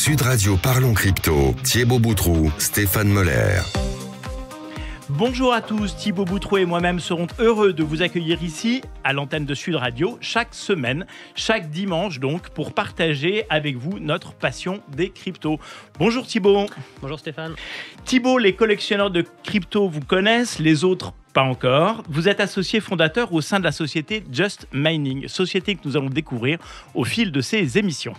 Sud Radio Parlons Crypto, Thibaut Boutroux, Stéphane Moller. Bonjour à tous, Thibaut Boutroux et moi-même serons heureux de vous accueillir ici, à l'antenne de Sud Radio, chaque semaine, chaque dimanche donc, pour partager avec vous notre passion des cryptos. Bonjour Thibaut. Bonjour Stéphane. Thibaut, les collectionneurs de cryptos vous connaissent, les autres pas encore. Vous êtes associé fondateur au sein de la société Just Mining, société que nous allons découvrir au fil de ces émissions.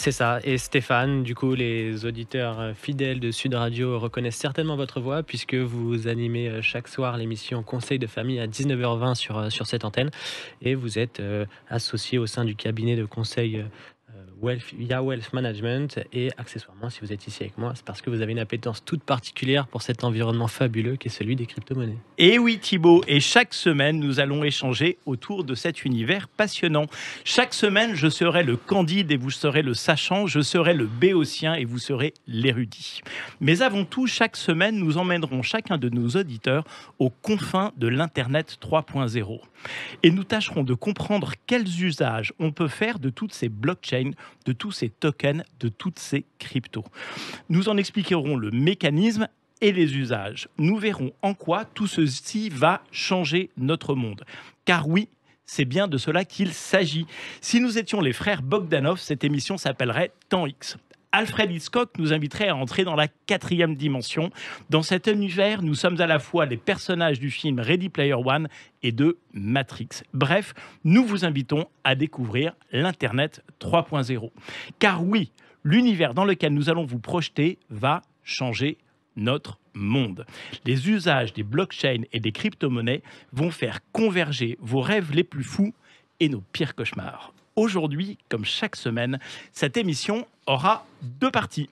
C'est ça, et Stéphane, du coup, les auditeurs fidèles de Sud Radio reconnaissent certainement votre voix puisque vous animez chaque soir l'émission Conseil de famille à 19h20 sur cette antenne et vous êtes associé au sein du cabinet de conseil Wealth Management et accessoirement, si vous êtes ici avec moi, c'est parce que vous avez une appétence toute particulière pour cet environnement fabuleux qui est celui des crypto-monnaies. Et oui Thibaut, et chaque semaine, nous allons échanger autour de cet univers passionnant. Chaque semaine, je serai le candide et vous serez le sachant, je serai le béotien et vous serez l'érudit. Mais avant tout, chaque semaine, nous emmènerons chacun de nos auditeurs aux confins de l'Internet 3.0. Et nous tâcherons de comprendre quels usages on peut faire de toutes ces blockchains, de tous ces tokens, de toutes ces cryptos. Nous en expliquerons le mécanisme et les usages. Nous verrons en quoi tout ceci va changer notre monde. Car oui, c'est bien de cela qu'il s'agit. Si nous étions les frères Bogdanov, cette émission s'appellerait Temps X. Alfred Hitchcock nous inviterait à entrer dans la 4e dimension. Dans cet univers, nous sommes à la fois les personnages du film Ready Player One et de Matrix. Bref, nous vous invitons à découvrir l'Internet 3.0. Car oui, l'univers dans lequel nous allons vous projeter va changer notre monde. Les usages des blockchains et des crypto-monnaies vont faire converger vos rêves les plus fous et nos pires cauchemars. Aujourd'hui, comme chaque semaine, cette émission aura 2 parties.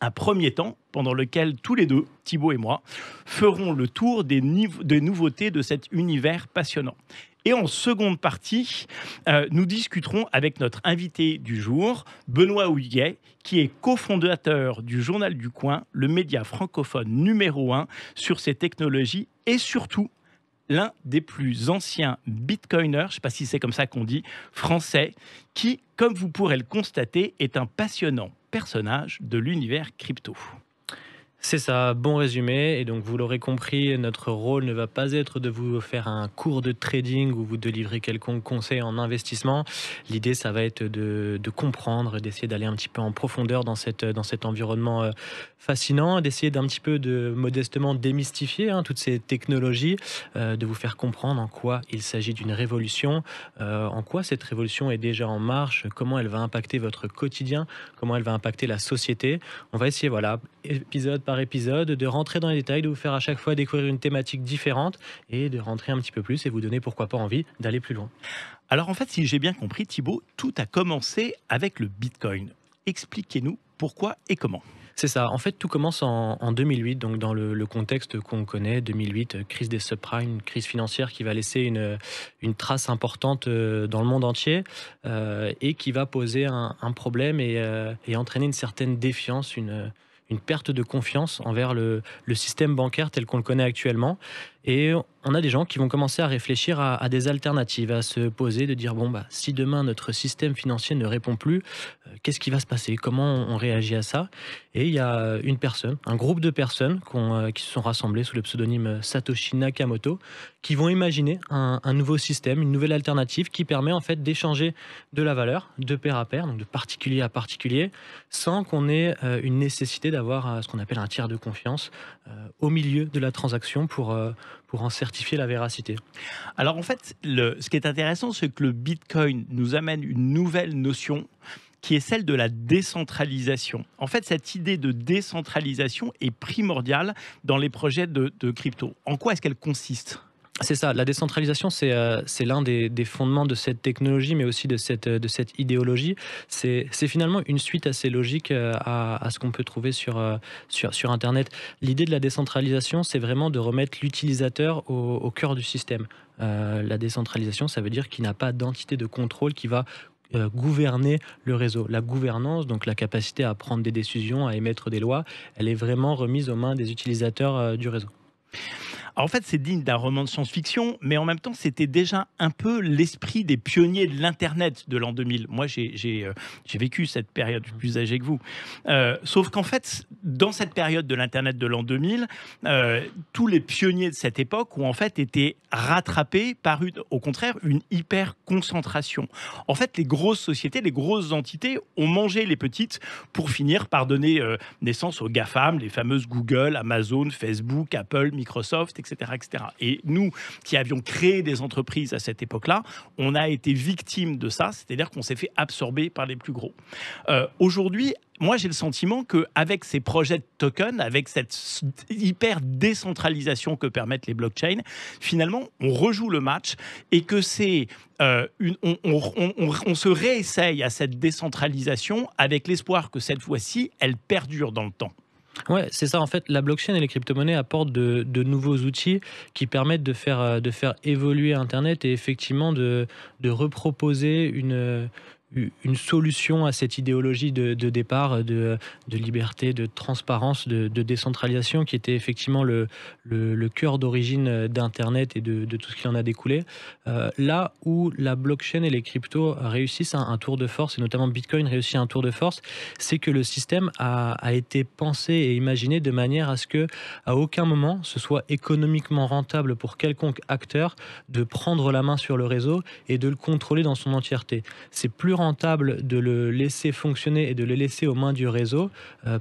Un premier temps, pendant lequel tous les deux, Thibaut et moi, ferons le tour des nouveautés de cet univers passionnant. Et en seconde partie, nous discuterons avec notre invité du jour, Benoît Huguet, qui est cofondateur du Journal du Coin, le média francophone numéro 1 sur ces technologies et surtout l'un des plus anciens bitcoiners, je ne sais pas si c'est comme ça qu'on dit, français, qui, comme vous pourrez le constater, est un passionnant personnage de l'univers crypto. C'est ça, bon résumé. Et donc, vous l'aurez compris, notre rôle ne va pas être de vous faire un cours de trading ou vous délivrer quelconque conseil en investissement. L'idée, ça va être de comprendre, d'essayer d'aller un petit peu en profondeur dans cet environnement fascinant, d'essayer d'un petit peu de modestement démystifier toutes ces technologies, de vous faire comprendre en quoi il s'agit d'une révolution, en quoi cette révolution est déjà en marche, comment elle va impacter votre quotidien, comment elle va impacter la société. On va essayer, voilà, épisode par épisode, de rentrer dans les détails, de vous faire à chaque fois découvrir une thématique différente et de rentrer un petit peu plus et vous donner pourquoi pas envie d'aller plus loin. Alors en fait, si j'ai bien compris Thibaut, tout a commencé avec le Bitcoin. Expliquez-nous pourquoi et comment. C'est ça. En fait, tout commence en 2008, donc dans le contexte qu'on connaît, 2008, crise des subprimes, une crise financière qui va laisser une trace importante dans le monde entier et qui va poser un problème et entraîner une certaine défiance, une perte de confiance envers le système bancaire tel qu'on le connaît actuellement. Et on a des gens qui vont commencer à réfléchir à des alternatives, à se poser, de dire bon bah si demain notre système financier ne répond plus, qu'est-ce qui va se passer? Comment on réagit à ça? Et il y a un groupe de personnes qui se sont rassemblées sous le pseudonyme Satoshi Nakamoto, qui vont imaginer un nouveau système, une nouvelle alternative qui permet en fait d'échanger de la valeur de pair à pair, donc de particulier à particulier, sans qu'on ait une nécessité d'avoir ce qu'on appelle un tiers de confiance au milieu de la transaction pour en certifier la véracité. Alors en fait, ce qui est intéressant, c'est que le Bitcoin nous amène une nouvelle notion qui est celle de la décentralisation. En fait, cette idée de décentralisation est primordiale dans les projets de crypto. En quoi est-ce qu'elle consiste ? C'est ça, la décentralisation, c'est l'un des fondements de cette technologie, mais aussi de cette idéologie. C'est finalement une suite assez logique à ce qu'on peut trouver sur Internet. L'idée de la décentralisation, c'est vraiment de remettre l'utilisateur au cœur du système. La décentralisation, ça veut dire qu'il n'a pas d'entité de contrôle qui va gouverner le réseau. La gouvernance, donc la capacité à prendre des décisions, à émettre des lois, elle est vraiment remise aux mains des utilisateurs du réseau. Alors, en fait, c'est digne d'un roman de science-fiction, mais en même temps, c'était déjà un peu l'esprit des pionniers de l'Internet de l'an 2000. Moi, j'ai vécu cette période, je suis plus âgé que vous. Sauf qu'en fait, dans cette période de l'Internet de l'an 2000, tous les pionniers de cette époque ont en fait été rattrapés par au contraire, une hyper concentration. En fait, les grosses sociétés, les grosses entités ont mangé les petites pour finir par donner naissance aux GAFAM, les fameuses Google, Amazon, Facebook, Apple, Microsoft, etc., etc. Et nous, qui avions créé des entreprises à cette époque-là, on a été victimes de ça, c'est-à-dire qu'on s'est fait absorber par les plus gros. Aujourd'hui, moi, j'ai le sentiment qu'avec ces projets de tokens, avec cette hyper décentralisation que permettent les blockchains, finalement, on rejoue le match et que c'est on se réessaye à cette décentralisation avec l'espoir que cette fois-ci, elle perdure dans le temps. Ouais, c'est ça. En fait, la blockchain et les crypto-monnaies apportent de nouveaux outils qui permettent de faire évoluer Internet et effectivement de reproposer une solution à cette idéologie de départ de liberté, de transparence, de décentralisation qui était effectivement le cœur d'origine d'Internet et de tout ce qui en a découlé. Là où la blockchain et les cryptos réussissent un tour de force, et notamment Bitcoin réussit un tour de force, c'est que le système a été pensé et imaginé de manière à ce que à aucun moment ce soit économiquement rentable pour quelconque acteur de prendre la main sur le réseau et de le contrôler dans son entièreté. C'est plus rentable de le laisser fonctionner et de le laisser aux mains du réseau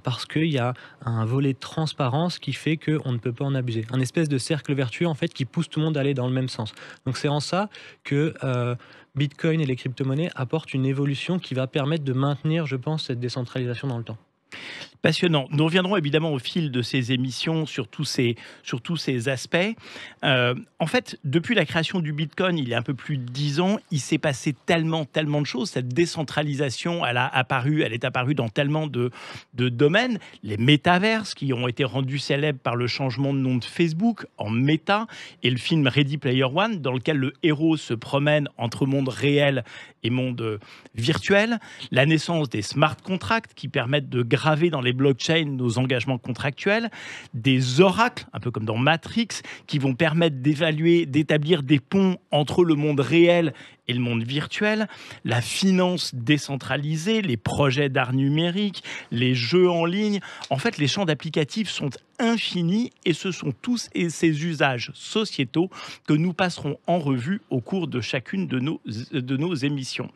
parce qu'il y a un volet de transparence qui fait qu'on ne peut pas en abuser. Un espèce de cercle vertueux en fait qui pousse tout le monde à aller dans le même sens. Donc c'est en ça que Bitcoin et les crypto-monnaies apportent une évolution qui va permettre de maintenir, je pense, cette décentralisation dans le temps. Passionnant. Nous reviendrons évidemment au fil de ces émissions sur tous ces aspects. En fait, depuis la création du Bitcoin, il y a un peu plus de 10 ans, il s'est passé tellement de choses. Cette décentralisation, elle est apparue dans tellement de domaines. Les métaverses qui ont été rendus célèbres par le changement de nom de Facebook en Meta et le film Ready Player One, dans lequel le héros se promène entre monde réel et monde virtuel. La naissance des smart contracts qui permettent de graver dans les blockchains nos engagements contractuels, des oracles, un peu comme dans Matrix, qui vont permettre d'établir des ponts entre le monde réel et le monde virtuel, la finance décentralisée, les projets d'art numérique, les jeux en ligne. En fait, les champs d'applicatifs sont infinis et ce sont tous ces usages sociétaux que nous passerons en revue au cours de chacune de nos émissions.